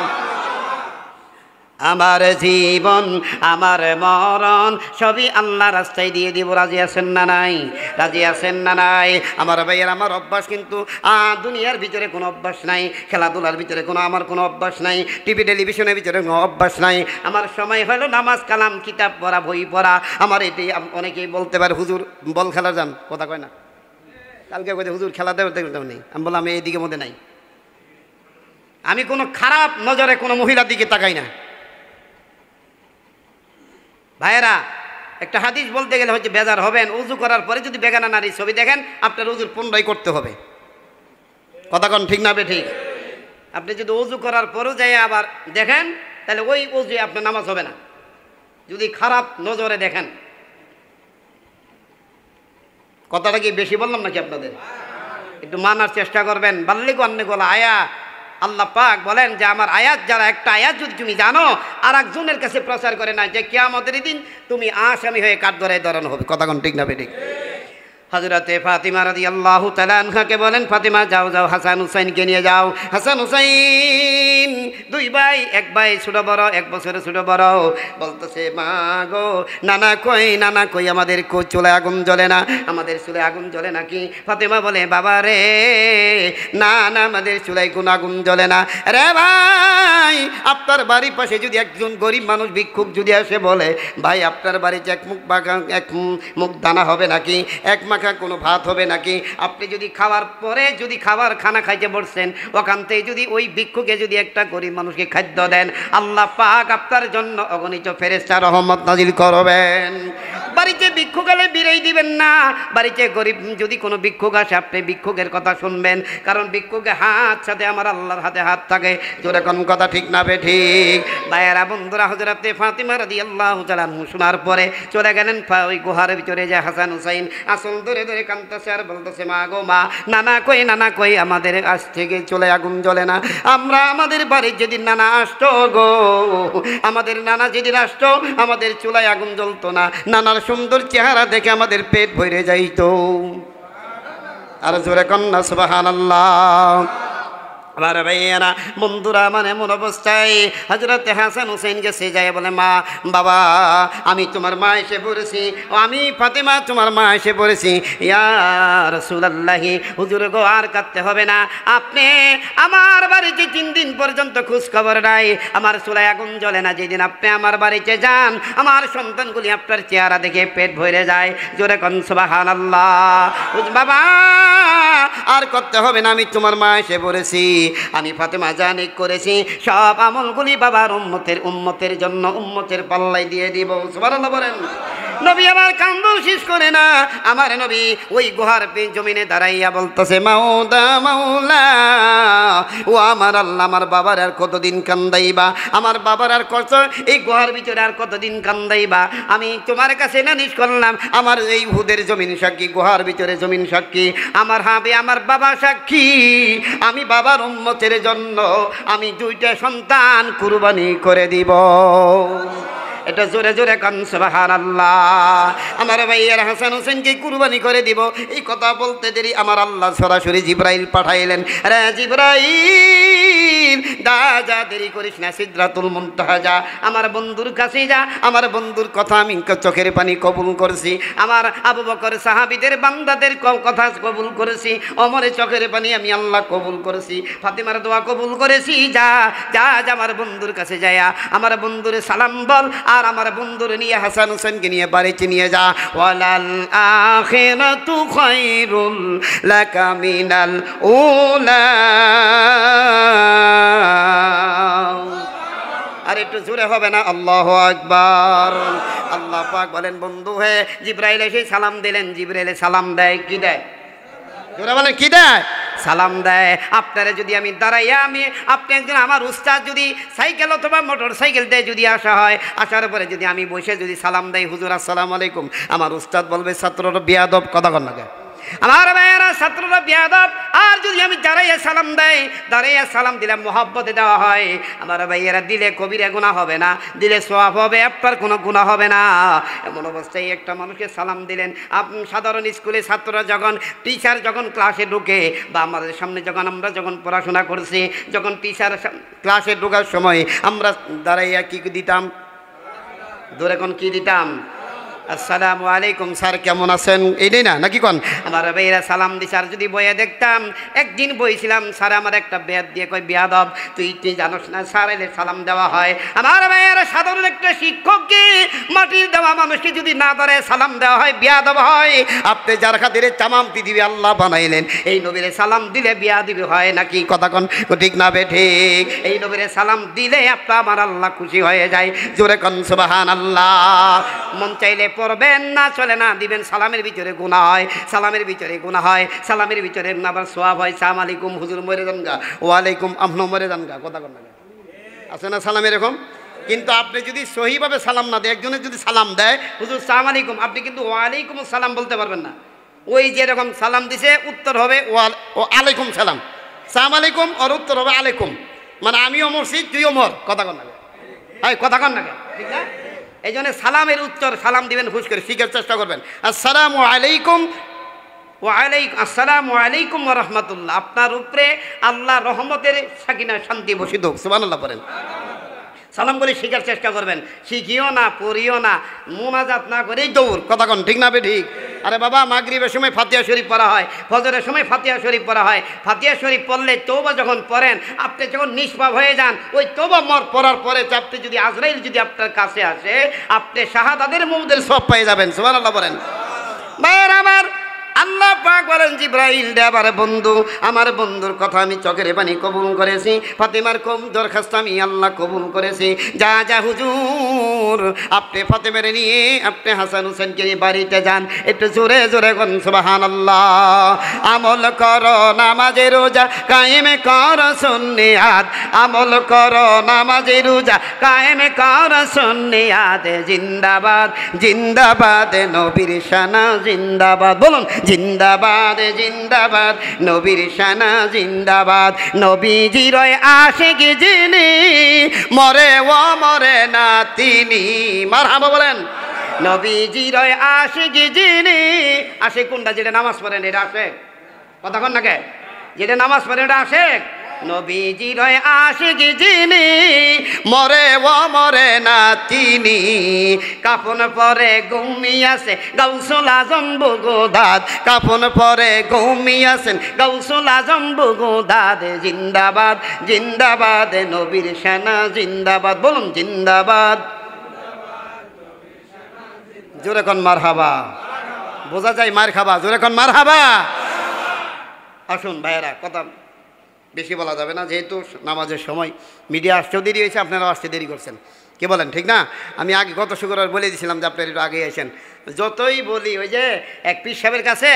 আমার জীবন আমার মরণ সবই আল্লাহ রাস্তায় দিয়ে দিব। রাজি আছেন না নাই? রাজি আছেন না নাই? আমার ভাইয়ের আমার অভ্যাস কিন্তু দুনিয়ার ভিতরে কোনো অভ্যাস নাই, খেলাধুলার ভিতরে আমার কোনো অভ্যাস নাই, টিভি টেলিভিশনের ভিতরে কোনো অভ্যাস নাই। আমার সময় হলো নামাজ কালাম কিতাব পড়া, বই পড়া। আমার এটি অনেকেই বলতে পারে হুজুর বল খেলা যান, কথা কয় না, কালকে কই হুজুর খেলা দেবে নেই। আমি বললাম আমি এইদিকে মধ্যে নাই, আমি কোনো খারাপ নজরে কোনো মহিলার দিকে তাকাই না। ভাইয়েরা, একটা হাদিস বলতে গেলে হচ্ছে বেজার হবেন, উজু করার পরে যদি বেগানা নারীর ছবি দেখেন আপনার উজুর পুনরায় করতে হবে। কথা কোন ঠিক না বে ঠিক? আপনি যদি উজু করার পরেও যাই আবার দেখেন, তাহলে ওই উজুয়ে আপনার নামাজ হবে না, যদি খারাপ নজরে দেখেন। কথাটা কি বেশি বললাম নাকি আপনাদের? একটু মানার চেষ্টা করবেন। বাল্লিক অন্য গলা আয়া আল্লাহ পাক বলেন যে আমার আয়াত যারা একটা আয়াত যদি তুমি জানো আর একজনের কাছে প্রচার করে না, যে কিয়ামতের দিন তুমি আসামি হয়ে কাঠগড়ায় দাঁড়ানো হবে। কথা কোন ঠিক না বেঠিক? হযরতে ফাতিমা রাদিয়াল্লাহু তাআলা আনহাকে বলেন, ফাতিমা যাও যাও হাসান হুসাইনকে নিয়ে যাও। হাসান হুসাইন দুই ভাই, এক ভাই ছোট বড়, এক বছরের ছোট বড়, বলতেছে মা গো নানা কই আমাদের চুলে আগুন জ্বলে না, আমাদের চুলে আগুন জ্বলে নাকি? ফাতিমা বলে বাবা রে না না আমাদের চুলায় কোনো আগুন জ্বলে না। রে ভাই আপনার বাড়ির পাশে যদি একজন গরিব মানুষ ভিক্ষুক যদি আসে বলে ভাই আপনার বাড়িতে এক মুখ দানা হবে নাকি, এক কোনো ভাত হবে নাকি? আপনি যদি খাওয়ার পরে যদি খানা খাইতে বসছেন ওখান থেকে যদি ওই ভিক্ষুকে যদি একটা গরিব মানুষকে খাদ্য দেন, আল্লাহ পাক আপনার জন্য অগণিত ফেরেশতা রহমত নাজিল করবেন। বাড়িতে ভিক্ষুক এলে বিরাই দিবেন না। বাড়িতে গরিব যদি কোনো ভিক্ষুক আসে আপনি ভিক্ষুকের কথা শুনবেন, কারণ ভিক্ষুকের হাত সাথে আমার আল্লাহর হাতে হাত থাকে। জোরে কোন কথা ঠিক না বে ঠিক? ভাইয়েরা বন্ধুরা, হযরতে ফাতিমা রাদিয়াল্লাহু তাআলা শোনার পরে চলে গেলেন ওই গুহার ভিতরে, যে হাসান হুসাইন আসল ধরে ধরে কাঁদতেছে আর বলতেছে মা গো মা, নানা কই আমাদের আজ থেকে চলে আগুন জ্বলে না। আমরা আমাদের বাড়ির যেদিন নানা আসতো গো, আমাদের নানা যেদিন আসতো আমাদের চুলায় আগুন জ্বলতো না। নানার সুন্দর চেহারা দেখে আমাদের পেট ভরে যাইতো। আর জোরে কন্যা সুবহানাল্লাহ। আমার ভাইয়েরা বন্ধুরা, মানে এমন অবস্থায় হযরতে হাসান হুসাইন গেছে যায় বলে মা বাবা আমি তোমার মা এসে পড়েছি, আমি ফাতেমা তোমার মা এসে পড়েছি। ইয়া রাসূলুল্লাহি, হুজুর গো আর কাঁদতে হবে না, আপনি আমার বাড়িতে 3 দিন পর্যন্ত খোঁজ খবর নাই, আমার চুলায় আগুন জ্বলে না। যেদিন আপনি আমার বাড়িতে যান আমার সন্তানগুলি আপনার চেহারা দেখে পেট ভরে যায়। জোরে কোন সুবহানাল্লাহ। বাবা আর করতে হবে না, আমি তোমার মা এসে পড়েছি। আমি ফাতেমা জানি করেছি সব আমলগুলি বাবার উম্মতের জন্য উম্মতের পাল্লাই দিয়ে দিব। সুবহানাল্লাহ বলেন। নবী আমার কান্দ শেষ করে না, আমার নবী ওই গুহার জমিনে দাঁড়াইয়া বলতেছে মাওলা মাওলা, ও আমার আল্লাহ আমার বাবার আর কতদিন কান্দাইবা, আমার বাবার আর কত এই গুহার ভিতরে আর কতদিন কান্দাইবা। আমি তোমার কাছে নালিশ করলাম, আমার এই উহুদের জমিন সাক্ষী, গুহার ভিতরে জমিন সাক্ষী, আমার হাবে আমার বাবা সাক্ষী, আমি বাবার উম্মতের জন্য আমি 2টা সন্তান কুরবানি করে দিব। এটা জোরে জোরে কান সুবহানাল্লাহ। আমার ভাইয়ের হাসান হোসেনকে কুরবানি করে দিব, এই কথা বলতে দেরি আমার আল্লাহ সরাসরি জিবরাইল পাঠাইলেন। রে জিবরাইল যা দেরি করিস না, সিদরাতুল মুনতাহা যা, আমার বন্ধুর কাছে যা, আমার বন্ধুর কথা আমি চোখের পানি কবুল করেছি, আমার আবু বকর সাহাবীদের বান্দাদের কথা কবুল করেছি, ওমরের চোখের পানি আমি আল্লাহ কবুল করেছি, ফাতেমার দোয়া কবুল করেছি। যা যা আমার বন্ধুর কাছে যায়, আমার বন্ধুর সালাম বল, আর আমার বন্ধুর নিয়ে হাসান হোসেনকে নিয়ে বাড়িতে নিয়ে যা। ওয়ালাল আখিরাতু খায়রুল লাকা মিনাল উলা। আর একটু জোরে হবে না? আল্লাহু আকবার। আল্লাহ পাক বলেন বন্ধু হে জিবরাইল এসে সালাম দিলেন। জিবরাইলে সালাম দেয়, কি দেয়? জোরে বলেন কি দেয়? সালাম দেয়। আপনারা যদি আমি দাঁড়াইয়া আপনি একজন আমার উস্তাদ যদি সাইকেল অথবা মোটর সাইকেল দেয় যদি আসা হয়, আসার পরে যদি আমি বসে যদি সালাম দেই হুজুর আসসালামু আলাইকুম, আমার উস্তাদ বলবে ছাত্ররা বেয়াদব, কথা কন না। আমার ভাইয়েরা ছাত্ররা বেয়াদব। আর যদি আমি দাঁড়াইয়া সালাম দেয়, দাঁড়াইয়া সালাম দিলে মহব্বতে দেওয়া হয়, আমার ভাইয়েরা দিলে কবিরা গুনাহ হবে না, দিলে সওয়াব হবে, আপনার কোনো গুনাহ হবে না। এমন অবস্থায় একটা মানুষকে সালাম দিলেন। আপনি সাধারণ স্কুলে ছাত্ররা যখন টিচার যখন ক্লাসে ঢুকে, বা আমাদের সামনে যখন আমরা যখন পড়াশোনা করছি, যখন টিচার ক্লাসে ঢোকার সময় আমরা দাঁড়াইয়া কি দিতাম? ধরে কোন কি দিতাম? আসসালামু আলাইকুম স্যার কেমন আছেন, এইটাই না নাকি কোন? আমার ভাইয়েরা সালাম দি। স্যার যদি বইয়ে দেখতাম, একদিন বইছিলাম, স্যার আমার একটা বেয়াদ দিয়ে কয় বেয়াদব তুই জানোস না স্যার এলে সালাম দেওয়া হয়। আমার ভাইয়েরা সাধারণ একটা শিক্ষককে মাটির দেওয়া মানুষকে যদি না ধরে সালাম দেওয়া হয় বেয়াদব হয়। আপনি যার খাতিরে তামাম পৃথিবী আল্লাহ বানাইলেন, এই নবীরে সালাম দিলে বেয়াদবি হয় নাকি? কথা কোন ঠিক না বে ঠিক? এই নবীরে সালাম দিলে আপনার আমার আল্লাহ খুশি হয়ে যায়। জোরে কোন সুবহানাল্লাহ। মন চাইলে পড়বেন না, চলে না দিবেন। সালামের ভিতরে গুনাহ হয়, সালামের ভিতরে গুনাহ হয়, সালামের ভিতরে আবার সওয়াব হয়। সালাম আলাইকুম হুজুর মরে যান গা, ওয়ালাইকুম আপনি মরে যান গা, কথা কন না আছে না সালাম এরকম? কিন্তু আপনি যদি সহিভাবে সালাম না দেয়, একজনের যদি সালাম দেয় হুজুর সালাম আলাইকুম, আপনি কিন্তু ওয়ালাইকুম সালাম বলতে পারবেন না। ওই যেরকম সালাম দিছে উত্তর হবে ও আলাইকুম সালাম। সালাম আলাইকুম ওর উত্তর হবে আলাইকুম, মানে আমিও মরছি তুইও মর, কথা কন না, হ্যাঁ কথা কন না, ঠিক না? এই জন্য সালামের উত্তর সালাম দিবেন হুশ করে, শিখার চেষ্টা করবেন। আসসালামু আলাইকুম, আসসালামু আলাইকুম ওয়া রাহমাতুল্লাহ। আপনার উপরে আল্লাহ রহমতের সাকিনা শান্তি বসিত হোক, সুবহানাল্লাহ পড়েন। সালাম বলে শিখার চেষ্টা করবেন, শিখিও না পড়িও না, মোনাজাত না করেই দৌড়, কথা কন ঠিক না বে ঠিক? আরে বাবা মাগরিবের সময় ফাতিহা শরীফ পড়া হয়, ফজরের সময় ফাতিহা শরীফ পড়া হয়। ফাতিহা শরীফ পড়লে তওবা যখন পড়েন, আপনি যখন নিষ্পাপ হয়ে যান, ওই তওবা পড়ার পরে চাপতে যদি আজরাইল যদি আপনার কাছে আসে, আপনি শাহাদাতের মৌদের সওয়াব পেয়ে যাবেন, সুবহানাল্লাহ বলেন। ভাইয়ের আমার, আল্লাহ পাক বলেন জিবরাইল রে আমার বন্ধু, আমার বন্ধুর কথা আমি চোখের পানি কবুল করেছি, ফাতেমার দরখাস্ত আমি আল্লাহ কবুল করেছি। যা যা হুজুর, আপনি ফাতেমারে নিয়ে আপনি হাসান হোসেনকে নিয়ে বাড়িতে যান, একটু জোরে জোরে কোন সুবহানাল্লাহ। আমল কর নামাজে রোজা কায়েম কর সুন্নিয়াত, আমল কর নামাজে রোজা কায়েম কর সুন্নিয়াত। জিন্দাবাদ জিন্দাবাদ নবীর শানা জিন্দাবাদ, বলুন জিন্দাবাদ জিন্দাবাদ নবীর শানা জিন্দাবাদ। নবীজির আশিক যিনি, মরে ও মরে না তিনি, মারহাবা বলেন। নবীজির আশিক যিনি, আশিক কোনটা? যেটা নামাজ পড়েন এটা আশিক, কথা কন নাকি? যেটা নামাজ পড়েন এটা আশিক। নবীজির আশিক যিনি, মরে ও মরে না তিনি। কাফন পরে ঘুমিয়াছে গাউসুল আজম বগদাদ, কাফন পরে ঘুমিয়াছেন গাউসুল আজম বগদাদ। জিন্দাবাদ জিন্দাবাদ নবীর শানা জিন্দাবাদ, বলুন জিন্দাবাদ। জোরে কোন মারহাবা, বোঝা যায় মার খাবা, জোরে কোন মারহাবা। আসুন ভাইয়েরা, কথা বেশি বলা যাবে না, যেহেতু নামাজের সময়, মিডিয়া আসতেও দেরি হয়েছে, আপনারাও আসতে দেরি করছেন, কি বলেন ঠিক না? আমি আগে গত শুক্রবার বলে দিয়েছিলাম যে আপনারা একটু আগে আসেন। যতই বলি, ওই যে এক পীর সাহেবের কাছে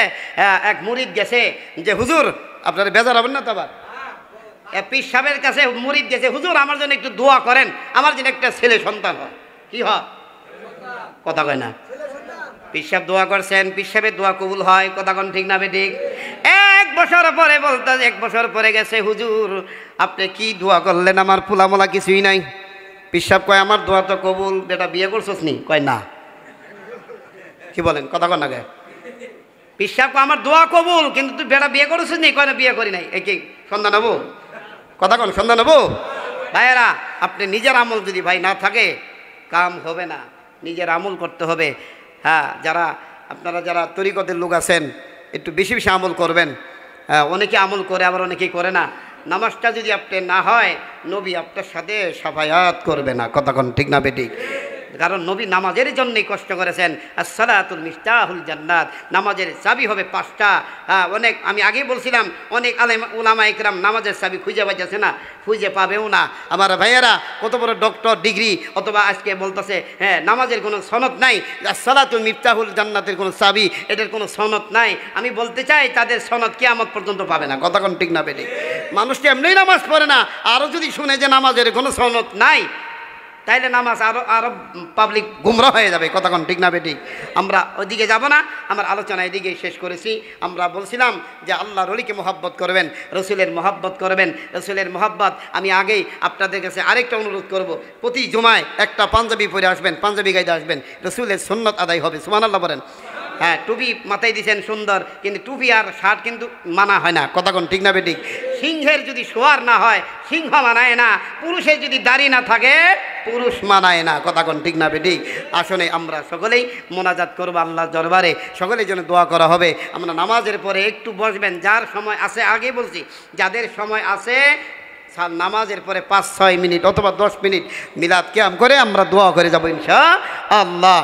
এক মুরিদ গেছে, যে হুজুর আপনারা বেজার হবেন না তো আবার, এক পীর সাহেবের কাছে মুরিদ গেছে, হুজুর আমার জন্য একটু দোয়া করেন, আমার জন্য একটা ছেলে সন্তান হয়। কি হয়? কথা কয় না। পীর সাহেব দোয়া করছেন, পীর সাহেবের দোয়া কবুল হয়, কথা কন ঠিক না বেঠিক? এক বছর পরে বলতে, এক বছর পরে গেছে, হুজুর আপনি কি দোয়া করলেন, আমার ফুলামলা কিছুই নাই। পীর সাহেব কয় আমার দোয়া তো কবুল, বেটা বিয়ে করছস নি? কয় না। কি বলেন, কথা কন না গে? পীর সাহেব কয় আমার দোয়া কবুল, কিন্তু তুই বেটা বিয়ে করছিস নি? কয় না বিয়ে করি নাই। কি সন্ধান হবো? কথা কন সন্ধান হবো? ভাইয়েরা, আপনি নিজের আমল যদি ভাই না থাকে কাম হবে না, নিজের আমল করতে হবে। হ্যাঁ, আপনারা যারা তরিকতের লোক আছেন একটু বেশি বেশি আমল করবেন। হ্যাঁ, অনেকে আমল করে, আবার অনেকেই করে না। নামাজটা যদি আপনি না হয়, নবী আপনার সাথে সাফায়াত করবে না, কথা কোন ঠিক না বেঠিক? কারণ নবী নামাজের জন্যই কষ্ট করেছেন। আসসালাতুল মিফতাহুল জান্নাত, নামাজের চাবি হবে 5টা। অনেক আমি আগেই বলছিলাম, অনেক আলেম উলামা ইকরাম নামাজের চাবি খুঁজে পাইতেছে না, খুঁজে পাবেও না। আমার ভাইয়েরা, কত বড় ডক্টর ডিগ্রি, অথবা আজকে বলতেছে হ্যাঁ নামাজের কোনো সনদ নাই, আসসালাতুল মিফতাহুল জান্নাতের কোনো চাবি, এটার কোনো সনদ নাই। আমি বলতে চাই তাদের সনদ কিয়ামত পর্যন্ত পাবে না, কথা কোন ঠিক না বেঠিক? মানুষটি এমনি নামাজ পড়ে না, আরও যদি শুনে যে নামাজের কোনো সনদ নাই, তাইলে নামাজ আরো পাবলিক গুমরা হয়ে যাবে, কথা কোন ঠিক না বেঠিক? আমরা ওইদিকে যাব না, আমার আলোচনা এদিকে শেষ করেছি। আমরা বলছিলাম যে আল্লাহর ওলিকে মহব্বত করবেন, রসুলের মহব্বত করবেন, রসুলের মহব্বত। আমি আগেই আপনাদের কাছে আরেকটা অনুরোধ করব, প্রতি জুমায় একটা পাঞ্জাবি পরে আসবেন, পাঞ্জাবি গাইতে আসবেন, রসুলের সুন্নত আদায় হবে, সুবহানাল্লাহ বলেন। হ্যাঁ, টুপি মাথায় দিয়েছেন সুন্দর, কিন্তু টুপি আর শার্ট কিন্তু মানা হয় না, কথা কোন ঠিক না বেঠিক? সিংহের যদি শোয়ার না হয়, সিংহ মানায় না। পুরুষের যদি দাড়ি না থাকে, পুরুষ মানায় না, কথা কোন ঠিক না বেঠিক? আসলে আমরা সকলেই মোনাজাত করবো আল্লাহর দরবারে, সকলের জন্য দোয়া করা হবে। আমরা নামাজের পরে একটু বসবেন, যার সময় আছে, আগে বলছি যাদের সময় আছে নামাজের পরে 5-6 মিনিট অথবা 10 মিনিট মিলাদ কিয়াম করে আমরা দোয়া করে যাবো ইনশাআল্লাহ।